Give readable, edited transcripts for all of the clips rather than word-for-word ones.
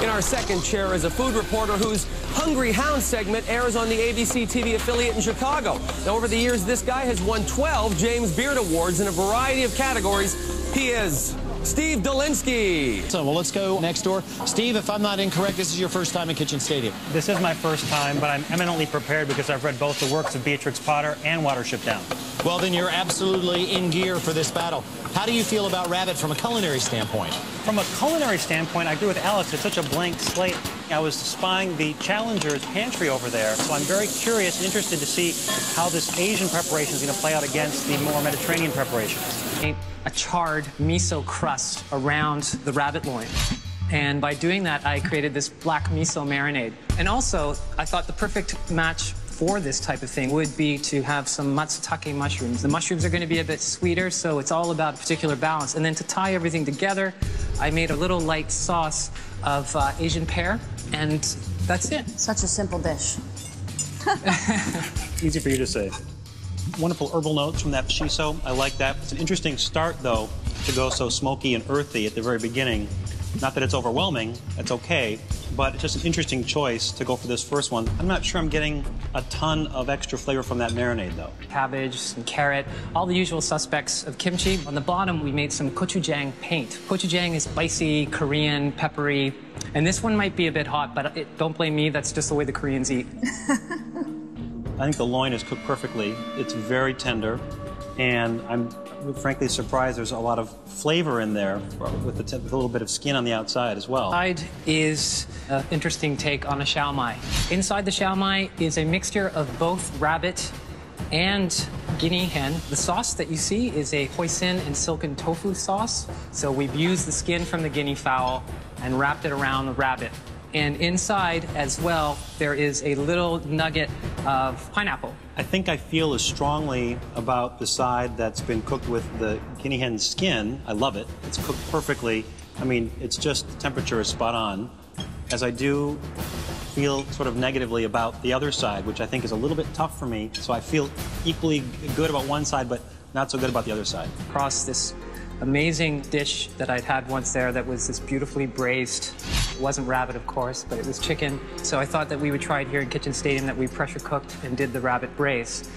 In our second chair is a food reporter whose Hungry Hound segment airs on the ABC TV affiliate in Chicago. Now, over the years, this guy has won 12 James Beard Awards in a variety of categories. He is Steve Dolinsky. So, well, let's go next door. Steve, if I'm not incorrect, this is your first time in Kitchen Stadium. This is my first time, but I'm eminently prepared because I've read both the works of Beatrix Potter and Watership Down. Well, then you're absolutely in gear for this battle. How do you feel about Rabbit from a culinary standpoint? From a culinary standpoint, I agree with Alex. It's such a blank slate. I was spying the Challenger's pantry over there, so I'm very curious and interested to see how this Asian preparation is going to play out against the more Mediterranean preparations. A charred miso crust around the rabbit loin. And by doing that, I created this black miso marinade. And also, I thought the perfect match for this type of thing would be to have some matsutake mushrooms. The mushrooms are going to be a bit sweeter, so it's all about a particular balance. And then to tie everything together, I made a little light sauce of Asian pear, and that's it. Such a simple dish. Easy for you to say. Wonderful herbal notes from that shiso. I like that. It's an interesting start, though, to go so smoky and earthy at the very beginning. Not that it's overwhelming, that's okay, but it's just an interesting choice to go for this first one. I'm not sure I'm getting a ton of extra flavor from that marinade, though. Cabbage, some carrot, all the usual suspects of kimchi. On the bottom, we made some gochujang paint. Gochujang is spicy, Korean, peppery, and this one might be a bit hot, but don't blame me, that's just the way the Koreans eat. I think the loin is cooked perfectly. It's very tender, and I'm frankly surprised there's a lot of flavor in there with a little bit of skin on the outside as well. Inside is an interesting take on a shao mai. Inside the shao mai is a mixture of both rabbit and guinea hen. The sauce that you see is a hoisin and silken tofu sauce. So we've used the skin from the guinea fowl and wrapped it around the rabbit. And inside as well, there is a little nugget of pineapple. I think I feel as strongly about the side that's been cooked with the guinea hen skin. I love it. It's cooked perfectly. I mean, it's just, the temperature is spot on. As I do feel sort of negatively about the other side, which I think is a little bit tough for me. So I feel equally good about one side, but not so good about the other side. Across this amazing dish that I'd had once there that was this beautifully braised. It wasn't rabbit, of course, but it was chicken. So I thought that we would try it here in Kitchen Stadium, that we pressure cooked and did the rabbit braise.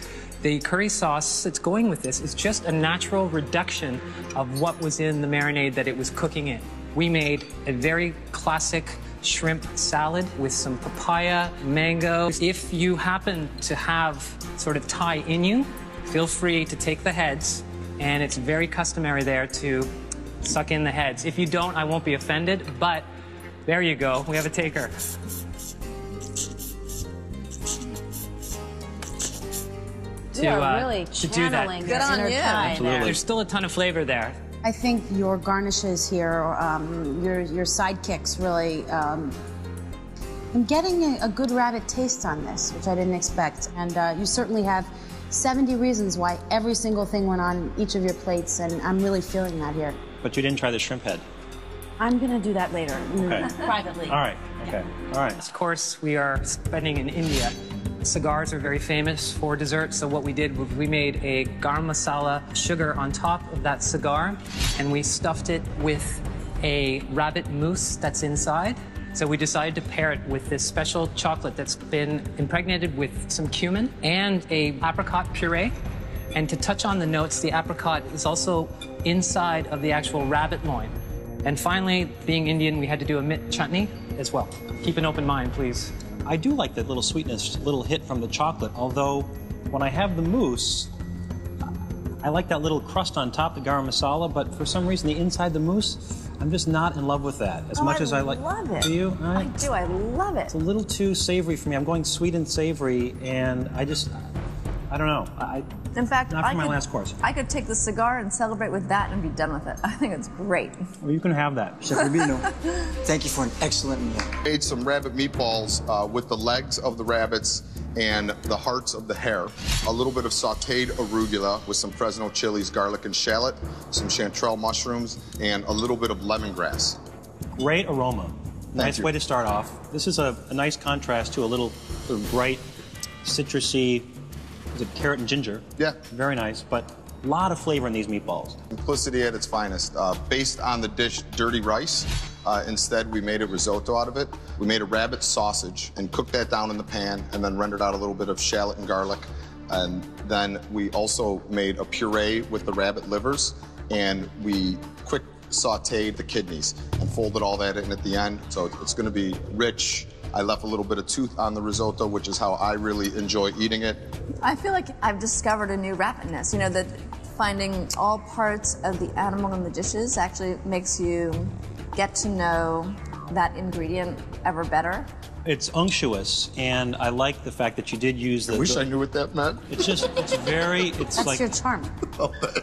The curry sauce that's going with this is just a natural reduction of what was in the marinade that it was cooking in. We made a very classic shrimp salad with some papaya, mango. If you happen to have sort of Thai in you, feel free to take the heads, and it's very customary there to suck in the heads. If you don't, I won't be offended, but there you go. We have a taker. You are really channeling Good on you. Absolutely. There's still a ton of flavor there. I think your garnishes here, your sidekicks really, I'm getting a good rabbit taste on this, which I didn't expect. And you certainly have 70 reasons why every single thing went on each of your plates, and I'm really feeling that here. But you didn't try the shrimp head. I'm gonna do that later, Okay. privately. All right, okay, all right. Of course, we are spending in India. Cigars are very famous for dessert, so what we did was we made a garam masala sugar on top of that cigar, and we stuffed it with a rabbit mousse that's inside. So we decided to pair it with this special chocolate that's been impregnated with some cumin and a apricot puree. And to touch on the notes, the apricot is also inside of the actual rabbit loin. And finally, being Indian, we had to do a mint chutney as well. Keep an open mind, please. I do like that little sweetness, little hit from the chocolate, although when I have the mousse, I like that little crust on top, the garam masala, but for some reason, the inside the mousse, I'm just not in love with that as much as I like. I love it. Do you? I do. I love it. It's a little too savory for me. I'm going sweet and savory, and I don't know. In fact, not for my last course. I could take the cigar and celebrate with that and be done with it. I think it's great. Well, you can have that. Chef Rubino, thank you for an excellent meal. Made some rabbit meatballs with the legs of the rabbits and the hearts of the hare. A little bit of sauteed arugula with some Fresno chilies, garlic, and shallot, some chanterelle mushrooms, and a little bit of lemongrass. Great aroma. Nice you. way to start off. This is a nice contrast to a little sort of bright, citrusy, is it carrot and ginger? Yeah. Very nice, but a lot of flavor in these meatballs. Simplicity at its finest. Based on the dish Dirty Rice, Instead, we made a risotto out of it. We made a rabbit sausage and cooked that down in the pan and then rendered out a little bit of shallot and garlic. And then we also made a puree with the rabbit livers, and we quick sauteed the kidneys and folded all that in at the end. So it's going to be rich. I left a little bit of tooth on the risotto, which is how I really enjoy eating it. I feel like I've discovered a new rabbitness. You know, that finding all parts of the animal in the dishes actually makes you get to know that ingredient ever better. It's unctuous, and I like the fact that you did use the... I wish I knew what that meant. It's That's like... your charm.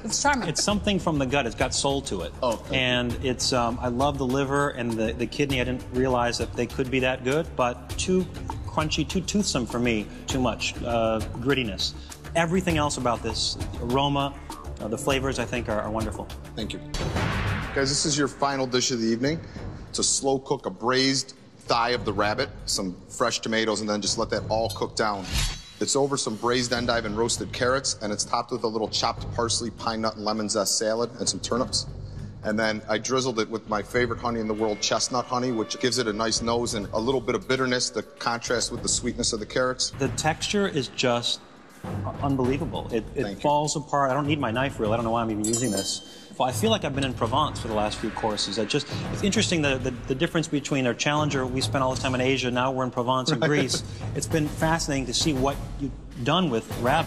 It's charming. It's something from the gut. It's got soul to it. Oh, and it's, I love the liver and the kidney. I didn't realize that they could be that good, but too crunchy, too toothsome for me, too much grittiness. Everything else about this, aroma, the flavors, I think, are wonderful. Thank you. Guys, this is your final dish of the evening. It's a slow cook, a braised thigh of the rabbit, some fresh tomatoes, and then just let that all cook down. It's over some braised endive and roasted carrots, and it's topped with a little chopped parsley, pine nut, and lemon zest salad, and some turnips. And then I drizzled it with my favorite honey in the world, chestnut honey, which gives it a nice nose and a little bit of bitterness to contrast with the sweetness of the carrots. The texture is just unbelievable. It falls apart. I don't need my knife, really. I don't know why I'm even using this. Well, I feel like I've been in Provence for the last few courses. It's interesting the difference between our Challenger, we spent all this time in Asia, now we're in Provence and Greece. It's been fascinating to see what you've done with rabbit.